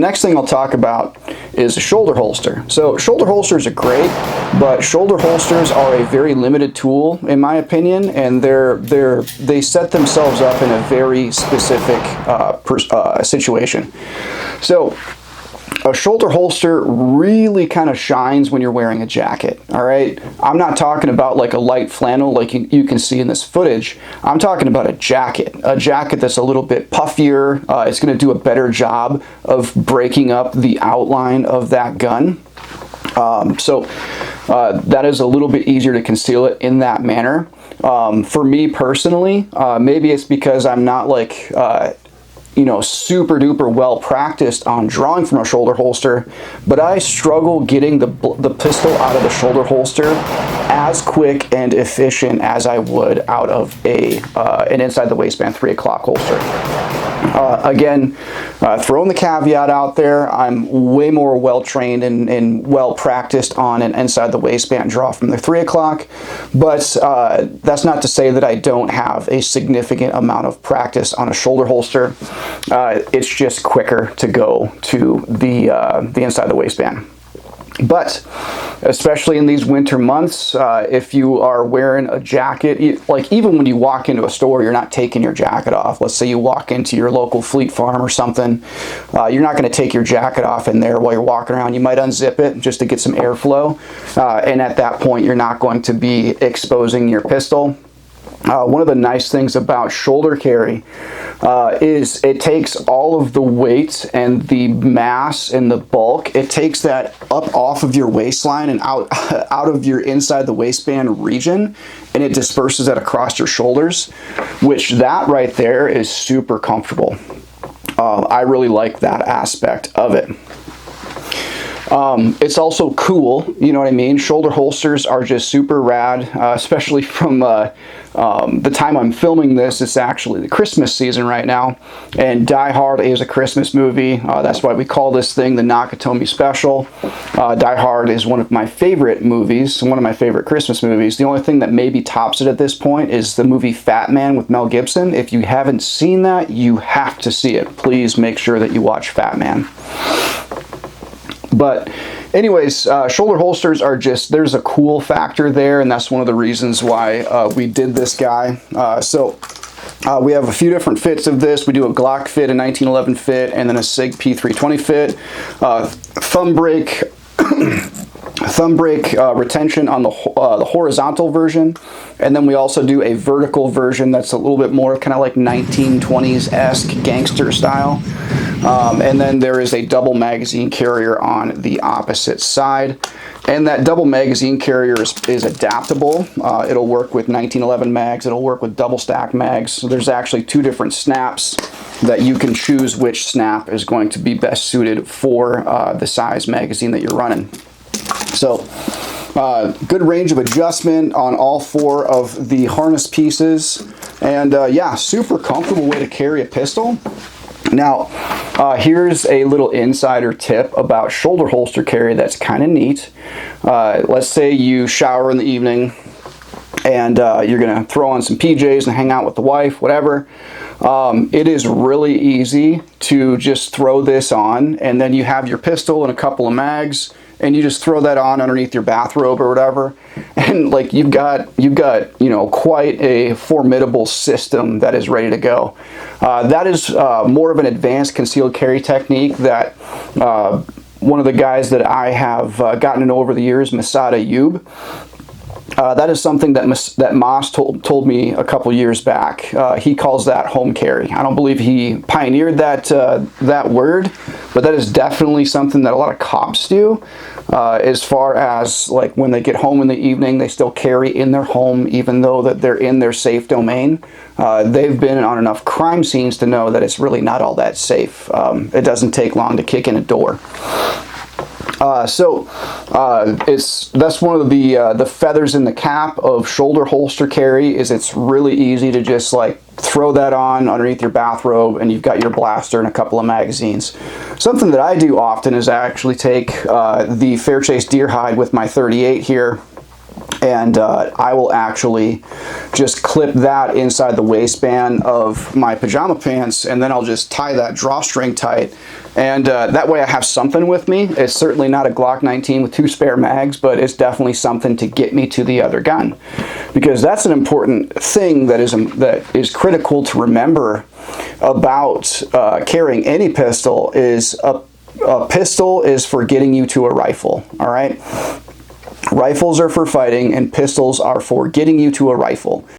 Next thing I'll talk about is a shoulder holster. So shoulder holsters are great, but shoulder holsters are a very limited tool in my opinion, and they set themselves up in a very specific situation. So a shoulder holster really kind of shines when you're wearing a jacket, all right? I'm not talking about like a light flannel like you can see in this footage. I'm talking about a jacket that's a little bit puffier. It's going to do a better job of breaking up the outline of that gun. That is a little bit easier to conceal it in that manner. For me personally, maybe it's because I'm not like super duper well practiced on drawing from a shoulder holster, but I struggle getting the pistol out of the shoulder holster as quick and efficient as I would out of an inside the waistband 3 o'clock holster. Again, throwing the caveat out there, I'm way more well trained and well practiced on an inside the waistband draw from the 3 o'clock, but that's not to say that I don't have a significant amount of practice on a shoulder holster. It's just quicker to go to the inside the waistband. But especially in these winter months, if you are wearing a jacket, like even when you walk into a store, you're not taking your jacket off. Let's say you walk into your local Fleet Farm or something, you're not going to take your jacket off in there while you're walking around. You might unzip it just to get some airflow, and at that point you're not going to be exposing your pistol. One of the nice things about shoulder carry is it takes all of the weight and the mass and the bulk. It takes that up off of your waistline and out of your inside the waistband region, and it disperses that across your shoulders, which that right there is super comfortable. I really like that aspect of it. It's also cool, you know what I mean? Shoulder holsters are just super rad, especially from the time I'm filming this. It's actually the Christmas season right now, and Die Hard is a Christmas movie. That's why we call this thing the Nakatomi Special. Die Hard is one of my favorite movies, one of my favorite Christmas movies. The only thing that maybe tops it at this point is the movie Fat Man with Mel Gibson. If you haven't seen that, you have to see it. Please make sure that you watch Fat Man. But anyways, shoulder holsters are just, there's a cool factor there, and that's one of the reasons why we did this guy. We have a few different fits of this. We do a Glock fit, a 1911 fit, and then a SIG P320 fit. Thumb brake retention on the horizontal version, and then we also do a vertical version that's a little bit more kind of like 1920s-esque gangster style. And then there is a double magazine carrier on the opposite side, and that double magazine carrier is adaptable. It'll work with 1911 mags, it'll work with double stack mags. So there's actually 2 different snaps that you can choose which snap is going to be best suited for the size magazine that you're running. So good range of adjustment on all 4 of the harness pieces, and yeah, super comfortable way to carry a pistol. Now, here's a little insider tip about shoulder holster carry that's kind of neat. Let's say you shower in the evening and you're going to throw on some PJs and hang out with the wife, whatever. It is really easy to just throw this on, and then you have your pistol and a couple of mags, and you just throw that on underneath your bathrobe or whatever, and like you've got quite a formidable system that is ready to go. That is more of an advanced concealed carry technique that one of the guys that I have gotten to know over the years, Masad Ayub, that is something that Moss told me a couple years back. He calls that home carry. I don't believe he pioneered that word, but that is definitely something that a lot of cops do. As far as like when they get home in the evening, they still carry in their home, even though that they're in their safe domain. They've been on enough crime scenes to know that it's really not all that safe. It doesn't take long to kick in a door. That's one of the feathers in the cap of shoulder holster carry, is it's really easy to just like throw that on underneath your bathrobe and you've got your blaster and a couple of magazines. Something that I do often is I actually take the Fairchase deer hide with my 38 here, and I will actually just clip that inside the waistband of my pajama pants, and then I'll just tie that drawstring tight, And that way I have something with me. It's certainly not a Glock 19 with 2 spare mags, but it's definitely something to get me to the other gun. Because that's an important thing that is critical to remember about carrying any pistol. Is a pistol is for getting you to a rifle, all right? Rifles are for fighting and pistols are for getting you to a rifle.